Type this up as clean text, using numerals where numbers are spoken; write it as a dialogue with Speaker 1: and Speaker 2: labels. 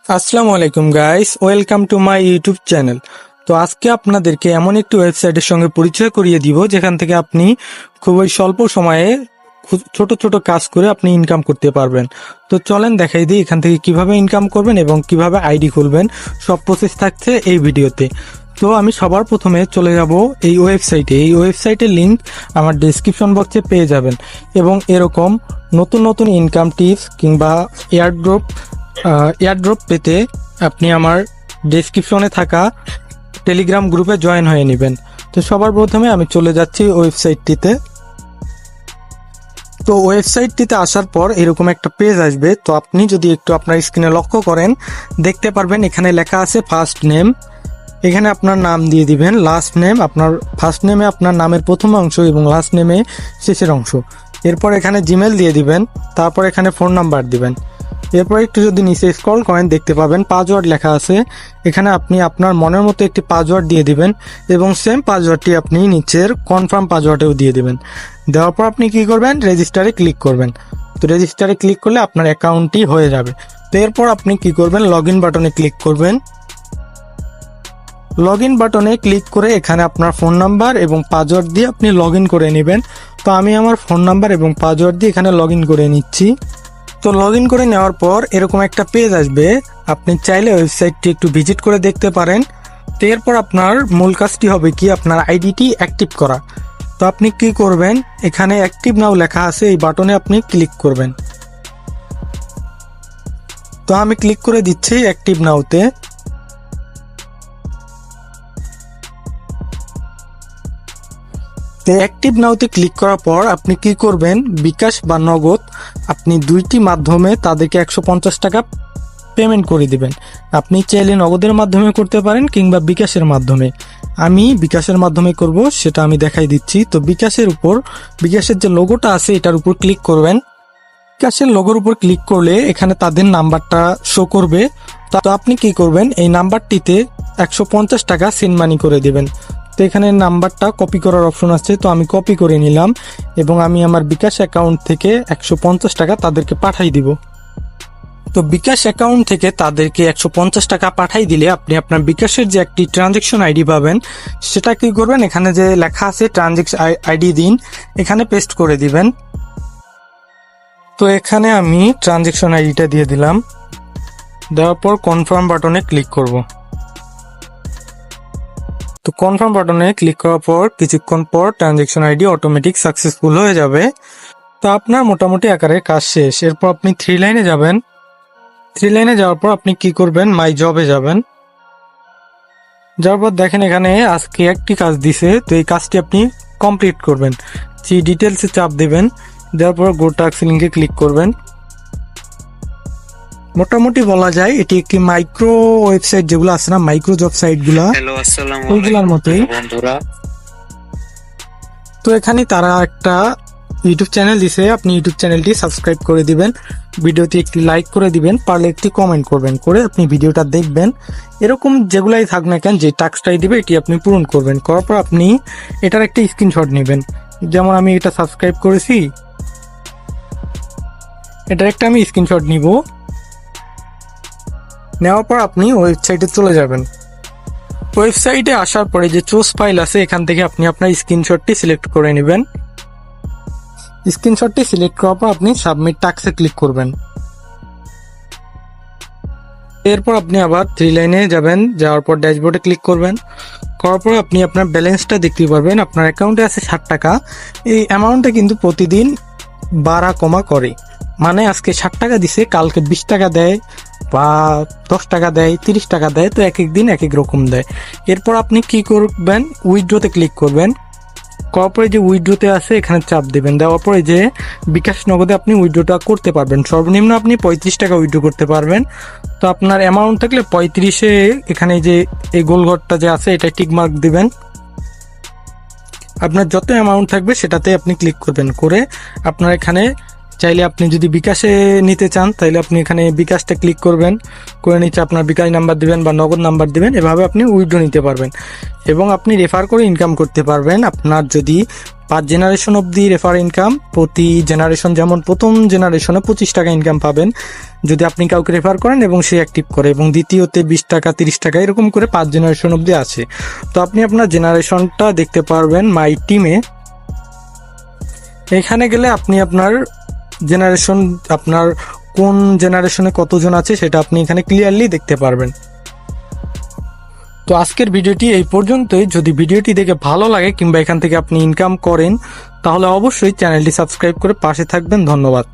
Speaker 1: আসসালামু আলাইকুম guys, welcome to my YouTube channel. তো আজকে আপনাদেরকে এমন একটি ওয়েবসাইটের সঙ্গে পরিচয় করিয়ে দিব যেখান থেকে আপনি খুবই স্বল্প সময়ে ছোট ছোট কাজ করে আপনি ইনকাম করতে পারবেন। তো চলেন দেখাই দিই এখান থেকে কিভাবে ইনকাম করবেন এবং কিভাবে আইডি খুলবেন, সব প্রসেস থাকছে এই ভিডিওতে। তো আমি সবার প্রথমে চলে যাব এই ওয়েবসাইটে। এই ওয়েবসাইটের লিংক আমার ডেসক্রিপশন বক্সে পেয়ে যাবেন এবং এরকম নতুন নতুন ইনকাম টিপস কিংবা এয়ারড্রপ পেতে আপনি আমার ডেসক্রিপশনে থাকা টেলিগ্রাম গ্রুপে জয়েন হয়ে নেবেন। তো সবার প্রথমে আমি চলে যাচ্ছি ওয়েবসাইটটিতে। তো ওয়েবসাইটটিতে আসার পর এরকম একটা পেজ আসবে। তো আপনি যদি একটু আপনার স্ক্রিনে লক্ষ্য করেন দেখতে পারবেন এখানে লেখা আছে ফার্স্ট নেম। এখানে আপনার নাম দিয়ে দিবেন, লাস্ট নেম আপনার ফার্স্ট নেমে আপনার নামের প্রথম অংশ এবং লাস্ট নেমে শেষের অংশ। এরপর এখানে জিমেল দিয়ে দিবেন, তারপর এখানে ফোন নাম্বার দিবেন। এরপর একটু যদি নিচে স্ক্রল করেন দেখতে পাবেন পাসওয়ার্ড লেখা আছে। এখানে আপনি আপনার মনের মতো একটি পাসওয়ার্ড দিয়ে দিবেন এবং সেম পাসওয়ার্ডটি আপনি নিচের কনফার্ম পাসওয়ার্ডেও দিয়ে দিবেন। দেওয়ার পর আপনি কি করবেন, রেজিস্টারে ক্লিক করবেন। তো রেজিস্টারে ক্লিক করলে আপনার অ্যাকাউন্টটি হয়ে যাবে। তো এরপর আপনি কি করবেন, লগ ইন বাটনে ক্লিক করবেন। লগ ইন বাটনে ক্লিক করে এখানে আপনার ফোন নাম্বার এবং পাসওয়ার্ড দিয়ে আপনি লগ ইন করে নেবেন। তো আমি আমার ফোন নাম্বার এবং পাসওয়ার্ড দিয়ে এখানে লগ ইন করে নিচ্ছি। তো লগ ইন করে নেওয়ার পর এরকম একটা পেজ আসবে, আপনি চাইলে ওয়েবসাইটটি একটু ভিজিট করে দেখতে পারেন। তো এরপর আপনার মূল কাজটি হবে কি, আপনার আইডিটি অ্যাক্টিভ করা। তো আপনি কি করবেন, এখানে অ্যাক্টিভ নাও লেখা আছে, এই বাটনে আপনি ক্লিক করবেন। তো আমি ক্লিক করে দিচ্ছি অ্যাক্টিভ নাওতে। অ্যাক্টিভ নাওতে ক্লিক করার পর আপনি কি করবেন, বিকাশ বা নগদ আপনি দুইটি মাধ্যমে তাদেরকে 150 টাকা পেমেন্ট করে দিবেন। আপনি চাইলে নগদের মাধ্যমে করতে পারেন কিংবা বিকাশের মাধ্যমে। আমি বিকাশের মাধ্যমে করব, সেটা আমি দেখাই দিচ্ছি। তো বিকাশের যে লোগোটা আছে এটার উপর ক্লিক করবেন। বিকাশের লোগোর উপর ক্লিক করলে এখানে তাদের নাম্বারটা শো করবে। তো আপনি কি করবেন, এই নাম্বারটিতে 150 টাকা সেন্ড মানি করে দিবেন। তো এখানে নাম্বারটা কপি করার অপশন আছে, তো আমি কপি করে নিলাম এবং আমি আমার বিকাশ অ্যাকাউন্ট থেকে 150 টাকা তাদেরকে পাঠাই দিব। তো বিকাশ অ্যাকাউন্ট থেকে তাদেরকে 150 টাকা পাঠাই দিলে আপনি আপনার বিকাশের যে একটি ট্রানজেকশন আইডি পাবেন, সেটা কি করবেন, এখানে যে লেখা আছে ট্রানজেকশন আইডি দিন, এখানে পেস্ট করে দিবেন। তো এখানে আমি ট্রানজেকশন আইডিটা দিয়ে দিলাম। দেওয়ার পর কনফার্ম বাটনে ক্লিক করব। তো কনফার্ম বাটনে ক্লিক করার পর কিছুক্ষণ পর ট্রানজেকশন আইডি অটোমেটিক সাকসেসফুল হয়ে যাবে। তো আপনার মোটামুটি আকারে কাজ শেষ। এরপর আপনি 3 লাইনে যাবেন। 3 লাইনে যাওয়ার পর আপনি কি করবেন, মাই জবে যাবেন। যাওয়ার পর দেখেন এখানে আজকে একটি কাজ দিছে, তো এই কাজটি আপনি কমপ্লিট করবেন। সেই ডিটেলসে চাপ দেবেন, দেওয়ার পর গো টাস্ক লিঙ্কে ক্লিক করবেন। মোটামুটি বলা যায় এটি একটি মাইক্রো ওয়েবসাইট, যেগুলো আছে না মাইক্রো জব সাইটগুলা, ওইগুলার মতোই। তো এখানে তারা একটা ইউটিউব চ্যানেল দিছে, আপনি ইউটিউব চ্যানেলটি সাবস্ক্রাইব করে দিবেন, ভিডিওতে একটি লাইক করে দিবেন, পারলে একটি কমেন্ট করবেন, করে আপনি ভিডিওটা দেখবেন। এরকম যেগুলাই থাক না কেন, যে টাস্কটাই দিবে এটি আপনি পূরণ করবেন। করার পর আপনি এটার একটা স্ক্রিনশট নেবেন। যেমন আমি এটা সাবস্ক্রাইব করেছি, এটার একটা আমি স্ক্রিনশট নিব। নেওয়ার পর আপনি ওয়েবসাইটে চলে যাবেন। ওয়েবসাইটে আসার পরে যে চুজ ফাইল আছে, এখান থেকে আপনি আপনার স্ক্রিনশটটি সিলেক্ট করে নেবেন। স্ক্রিনশটটি সিলেক্ট করার পর আপনি সাবমিট টাস্কে ক্লিক করবেন। এরপর আপনি আবার 3 লাইনে যাবেন, যাওয়ার পর ড্যাশবোর্ডে ক্লিক করবেন। করার পর আপনি আপনার ব্যালেন্সটা দেখতে পারবেন। আপনার অ্যাকাউন্টে আছে 60 টাকা। এই অ্যামাউন্টটা কিন্তু প্রতিদিন বাড়া কমা করে, মানে আজকে 60 টাকা দিছে, কালকে 20 টাকা দেয় বা 10 টাকা দেয়, 30 টাকা দেয়। তো এক এক দিন এক এক রকম দেয়। এরপর আপনি কি করবেন, উইথড্রোতে ক্লিক করবেন। করার পরে যে উইথড্রোতে আছে এখানে চাপ দেবেন। দেওয়ার পরে যে বিকাশ নগদে আপনি উইথড্রোটা করতে পারবেন। সর্বনিম্ন আপনি 35 টাকা উইথড্রো করতে পারবেন। তো আপনার অ্যামাউন্ট থাকলে 35-এ এখানে যে এই গোলঘরটা যে আছে এটা টিক মার্ক দিবেন। আপনার যত অ্যামাউন্ট থাকবে সেটাতে আপনি ক্লিক করবেন। করে আপনার এখানে চাইলে আপনি যদি বিকাশে নিতে চান তাহলে আপনি এখানে বিকাশটা ক্লিক করবেন, করে নিচে আপনার বিকাশ নাম্বার দিবেন বা নগদ নাম্বার দিবেন। এভাবে আপনি উইথড্র নিতে পারবেন এবং আপনি রেফার করে ইনকাম করতে পারবেন। আপনার যদি 5 জেনারেশন অবধি রেফার ইনকাম, প্রতি জেনারেশন, যেমন প্রথম জেনারেশনে 25 টাকা ইনকাম পাবেন, যদি আপনি কাউকে রেফার করেন এবং সে অ্যাক্টিভ করে, এবং দ্বিতীয়তে 20 টাকা 30 টাকা এরকম করে 5 জেনারেশন অবধি আছে। তো আপনি আপনার জেনারেশনটা দেখতে পারবেন মাই টিমে। এখানে গেলে আপনি আপনার জেনারেশন, আপনার কোন জেনারেশনে কতজন আছে সেটা আপনি এখানে ক্লিয়ারলি দেখতে পারবেন। তো আজকের ভিডিওটি এই পর্যন্তই। যদি ভিডিওটি দেখে ভালো লাগে কিংবা এখান থেকে আপনি ইনকাম করেন তাহলে অবশ্যই চ্যানেলটি সাবস্ক্রাইব করে পাশে থাকবেন। ধন্যবাদ।